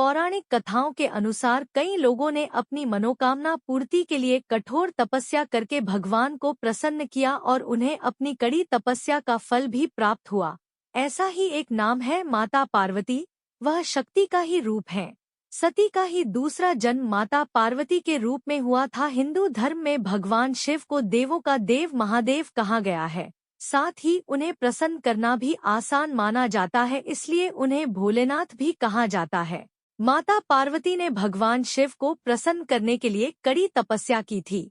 पौराणिक कथाओं के अनुसार कई लोगों ने अपनी मनोकामना पूर्ति के लिए कठोर तपस्या करके भगवान को प्रसन्न किया और उन्हें अपनी कड़ी तपस्या का फल भी प्राप्त हुआ। ऐसा ही एक नाम है माता पार्वती। वह शक्ति का ही रूप है। सती का ही दूसरा जन्म माता पार्वती के रूप में हुआ था। हिंदू धर्म में भगवान शिव को देवों का देव महादेव कहा गया है। साथ ही उन्हें प्रसन्न करना भी आसान माना जाता है, इसलिए उन्हें भोलेनाथ भी कहा जाता है। माता पार्वती ने भगवान शिव को प्रसन्न करने के लिए कड़ी तपस्या की थी।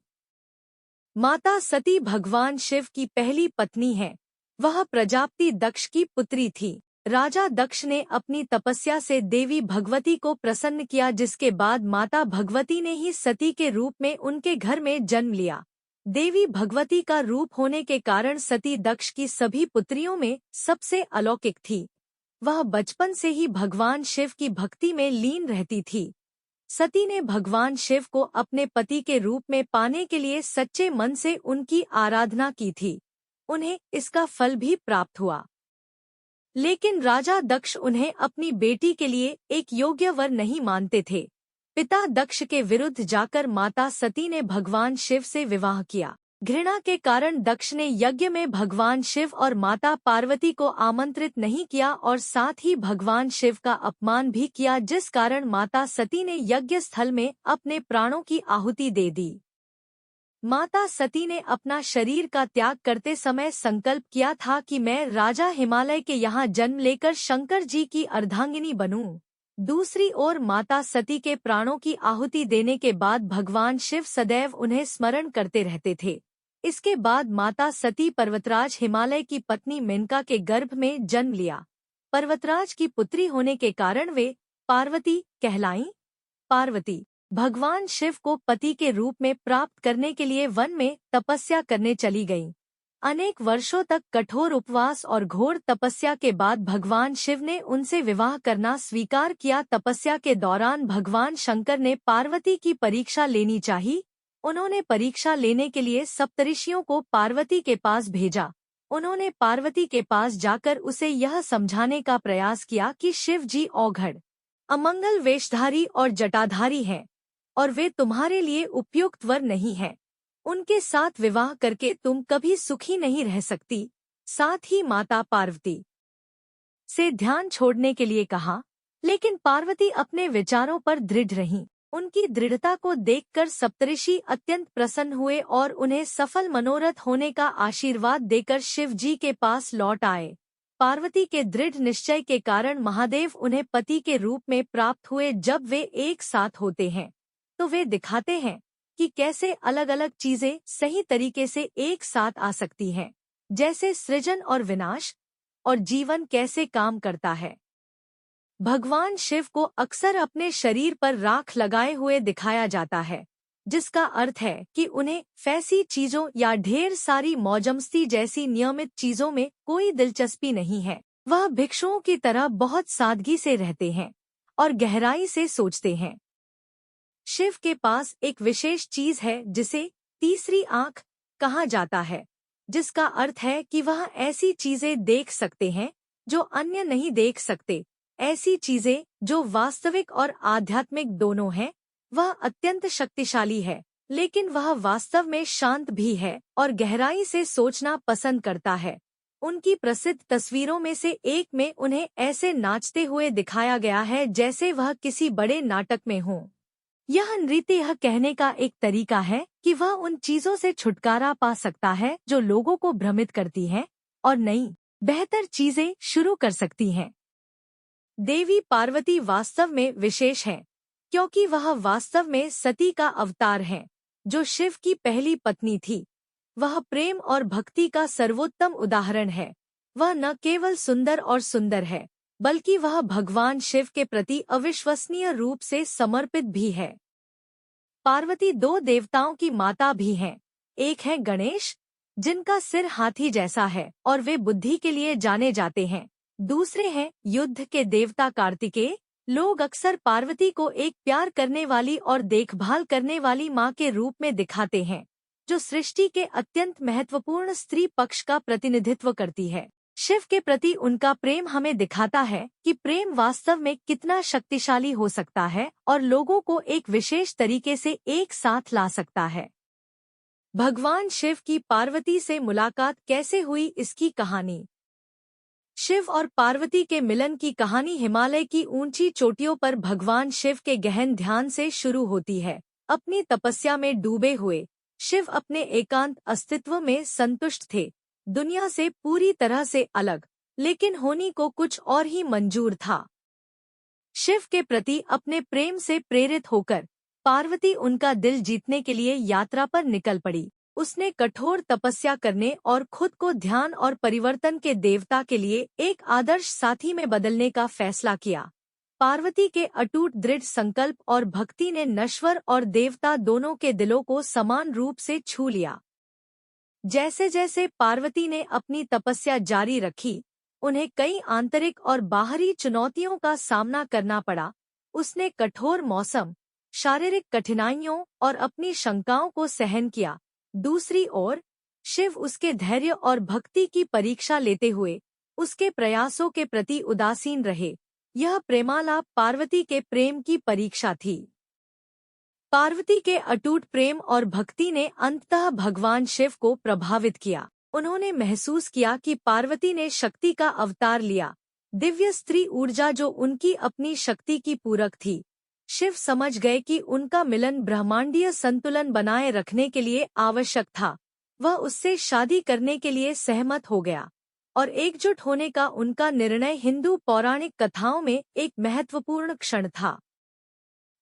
माता सती भगवान शिव की पहली पत्नी है। वह प्रजापति दक्ष की पुत्री थी। राजा दक्ष ने अपनी तपस्या से देवी भगवती को प्रसन्न किया, जिसके बाद माता भगवती ने ही सती के रूप में उनके घर में जन्म लिया। देवी भगवती का रूप होने के कारण सती दक्ष की सभी पुत्रियों में सबसे अलौकिक थी। वह बचपन से ही भगवान शिव की भक्ति में लीन रहती थी। सती ने भगवान शिव को अपने पति के रूप में पाने के लिए सच्चे मन से उनकी आराधना की थी। उन्हें इसका फल भी प्राप्त हुआ। लेकिन राजा दक्ष उन्हें अपनी बेटी के लिए एक योग्य वर नहीं मानते थे। पिता दक्ष के विरुद्ध जाकर माता सती ने भगवान शिव से विवाह किया। घृणा के कारण दक्ष ने यज्ञ में भगवान शिव और माता पार्वती को आमंत्रित नहीं किया और साथ ही भगवान शिव का अपमान भी किया, जिस कारण माता सती ने यज्ञ स्थल में अपने प्राणों की आहुति दे दी। माता सती ने अपना शरीर का त्याग करते समय संकल्प किया था कि मैं राजा हिमालय के यहाँ जन्म लेकर शंकर जी की अर्धांगिनी बनूं। दूसरी ओर माता सती के प्राणों की आहुति देने के बाद भगवान शिव सदैव उन्हें स्मरण करते रहते थे। इसके बाद माता सती पर्वतराज हिमालय की पत्नी मेनका के गर्भ में जन्म लिया। पर्वतराज की पुत्री होने के कारण वे पार्वती कहलाईं। पार्वती भगवान शिव को पति के रूप में प्राप्त करने के लिए वन में तपस्या करने चली गईं। अनेक वर्षों तक कठोर उपवास और घोर तपस्या के बाद भगवान शिव ने उनसे विवाह करना स्वीकार किया। तपस्या के दौरान भगवान शंकर ने पार्वती की परीक्षा लेनी चाहिए। उन्होंने परीक्षा लेने के लिए सप्तऋषियों को पार्वती के पास भेजा। उन्होंने पार्वती के पास जाकर उसे यह समझाने का प्रयास किया कि शिव जी औघड़, अमंगल वेशधारी और जटाधारी हैं और वे तुम्हारे लिए उपयुक्त वर नहीं है। उनके साथ विवाह करके तुम कभी सुखी नहीं रह सकती। साथ ही माता पार्वती से ध्यान छोड़ने के लिए कहा, लेकिन पार्वती अपने विचारों पर दृढ़ रहीं। उनकी दृढ़ता को देखकर सप्तऋषि अत्यंत प्रसन्न हुए और उन्हें सफल मनोरथ होने का आशीर्वाद देकर शिव जी के पास लौट आए। पार्वती के दृढ़ निश्चय के कारण महादेव उन्हें पति के रूप में प्राप्त हुए। जब वे एक साथ होते हैं तो वे दिखाते हैं कि कैसे अलग अलग चीजें सही तरीके से एक साथ आ सकती हैं, जैसे सृजन और विनाश, और जीवन कैसे काम करता है। भगवान शिव को अक्सर अपने शरीर पर राख लगाए हुए दिखाया जाता है, जिसका अर्थ है कि उन्हें फैसी चीजों या ढेर सारी मौजमस्ती जैसी नियमित चीजों में कोई दिलचस्पी नहीं है। वह भिक्षुओं की तरह बहुत सादगी से रहते हैं और गहराई से सोचते हैं। शिव के पास एक विशेष चीज है जिसे तीसरी आंख कहा जाता है, जिसका अर्थ है कि वह ऐसी चीजें देख सकते हैं जो अन्य नहीं देख सकते, ऐसी चीजें जो वास्तविक और आध्यात्मिक दोनों हैं। वह अत्यंत शक्तिशाली है, लेकिन वह वास्तव में शांत भी है और गहराई से सोचना पसंद करता है। उनकी प्रसिद्ध तस्वीरों में से एक में उन्हें ऐसे नाचते हुए दिखाया गया है जैसे वह किसी बड़े नाटक में हों। यह नृत्य यह कहने का एक तरीका है कि वह उन चीजों से छुटकारा पा सकता है जो लोगों को भ्रमित करती हैं और नई बेहतर चीजें शुरू कर सकती हैं। देवी पार्वती वास्तव में विशेष है क्योंकि वह वास्तव में सती का अवतार है, जो शिव की पहली पत्नी थी। वह प्रेम और भक्ति का सर्वोत्तम उदाहरण है। वह न केवल सुंदर और सुंदर है, बल्कि वह भगवान शिव के प्रति अविश्वसनीय रूप से समर्पित भी है। पार्वती दो देवताओं की माता भी हैं। एक है गणेश, जिनका सिर हाथी जैसा है और वे बुद्धि के लिए जाने जाते हैं। दूसरे हैं युद्ध के देवता कार्तिकेय। लोग अक्सर पार्वती को एक प्यार करने वाली और देखभाल करने वाली माँ के रूप में दिखाते हैं, जो सृष्टि के अत्यंत महत्वपूर्ण स्त्री पक्ष का प्रतिनिधित्व करती है। शिव के प्रति उनका प्रेम हमें दिखाता है कि प्रेम वास्तव में कितना शक्तिशाली हो सकता है और लोगों को एक विशेष तरीके से एक साथ ला सकता है। भगवान शिव की पार्वती से मुलाकात कैसे हुई, इसकी कहानी। शिव और पार्वती के मिलन की कहानी हिमालय की ऊंची चोटियों पर भगवान शिव के गहन ध्यान से शुरू होती है। अपनी तपस्या में डूबे हुए शिव अपने एकांत अस्तित्व में संतुष्ट थे, दुनिया से पूरी तरह से अलग, लेकिन होनी को कुछ और ही मंजूर था। शिव के प्रति अपने प्रेम से प्रेरित होकर पार्वती उनका दिल जीतने के लिए यात्रा पर निकल पड़ी। उसने कठोर तपस्या करने और खुद को ध्यान और परिवर्तन के देवता के लिए एक आदर्श साथी में बदलने का फैसला किया। पार्वती के अटूट दृढ़ संकल्प और भक्ति ने नश्वर और देवता दोनों के दिलों को समान रूप से छू लिया। जैसे जैसे पार्वती ने अपनी तपस्या जारी रखी, उन्हें कई आंतरिक और बाहरी चुनौतियों का सामना करना पड़ा। उसने कठोर मौसम, शारीरिक कठिनाइयों और अपनी शंकाओं को सहन किया। दूसरी ओर शिव उसके धैर्य और भक्ति की परीक्षा लेते हुए उसके प्रयासों के प्रति उदासीन रहे। यह प्रेमालाप पार्वती के प्रेम की परीक्षा थी। पार्वती के अटूट प्रेम और भक्ति ने अंततः भगवान शिव को प्रभावित किया। उन्होंने महसूस किया कि पार्वती ने शक्ति का अवतार लिया, दिव्य स्त्री ऊर्जा जो उनकी अपनी शक्ति की पूरक थी। शिव समझ गए कि उनका मिलन ब्रह्मांडीय संतुलन बनाए रखने के लिए आवश्यक था। वह उससे शादी करने के लिए सहमत हो गया और एकजुट होने का उनका निर्णय हिंदू पौराणिक कथाओं में एक महत्वपूर्ण क्षण था।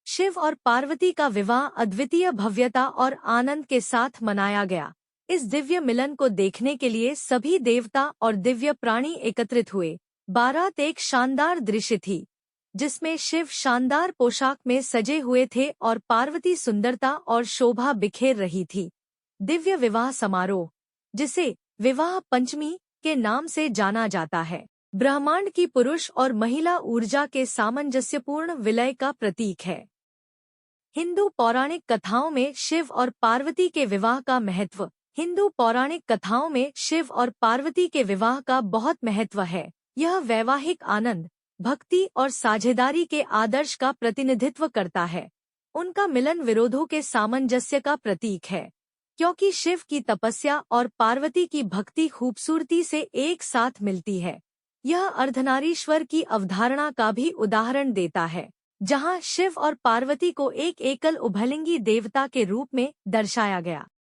शिव और पार्वती का विवाह अद्वितीय भव्यता और आनंद के साथ मनाया गया। इस दिव्य मिलन को देखने के लिए सभी देवता और दिव्य प्राणी एकत्रित हुए। बारात एक शानदार दृश्य थी, जिसमें शिव शानदार पोशाक में सजे हुए थे और पार्वती सुंदरता और शोभा बिखेर रही थी। दिव्य विवाह समारोह, जिसे विवाह पंचमी के नाम से जाना जाता है, ब्रह्मांड की पुरुष और महिला ऊर्जा के सामंजस्यपूर्ण विलय का प्रतीक है। हिंदू पौराणिक कथाओं में शिव और पार्वती के विवाह का महत्व। हिंदू पौराणिक कथाओं में शिव और पार्वती के विवाह का बहुत महत्व है। यह वैवाहिक आनंद, भक्ति और साझेदारी के आदर्श का प्रतिनिधित्व करता है। उनका मिलन विरोधों के सामंजस्य का प्रतीक है, क्योंकि शिव की तपस्या और पार्वती की भक्ति खूबसूरती से एक साथ मिलती है। यह अर्धनारीश्वर की अवधारणा का भी उदाहरण देता है, जहां शिव और पार्वती को एक एकल उभयलिंगी देवता के रूप में दर्शाया गया।